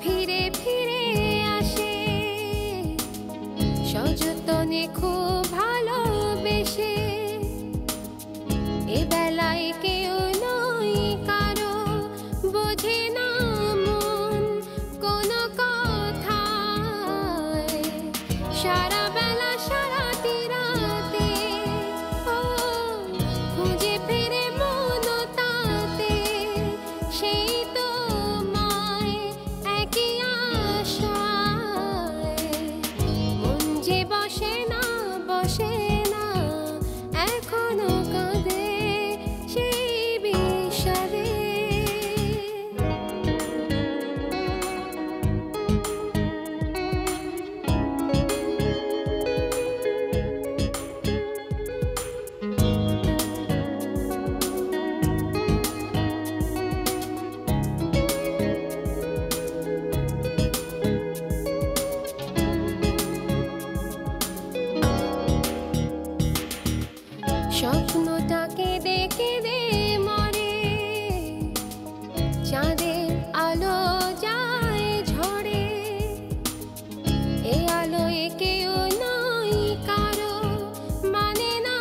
ফিরে ফিরে আসে সযতনে খুব ভালোবেসে, এ বেলায় কেউ নই কারো বোঝে না মন কোনো কথায়। সারা বেলা সারাটি রাতে খুঁজে ফিরে মন তাতে, সেই তো বসে না বসে না এখনো কাঁদে সেই বিষাদে। স্বপ্নটা কেঁদে কেঁদে মরে, চাঁদের আলো যায় ঝরে, এ আলোয় কেউ নই কারো মানে না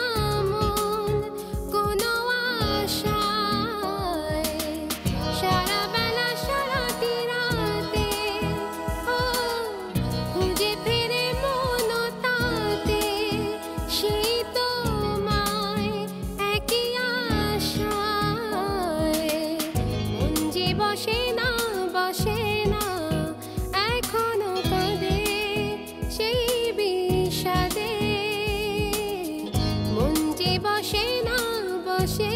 মন কোনো আশায়। সারা বেলা সারাটি রাতে খুঁজে ফিরে মন তাতে, সেই তো বসে না বসে না এখনো কাঁদে সেই বিষাদে। মন যে বসে না বসে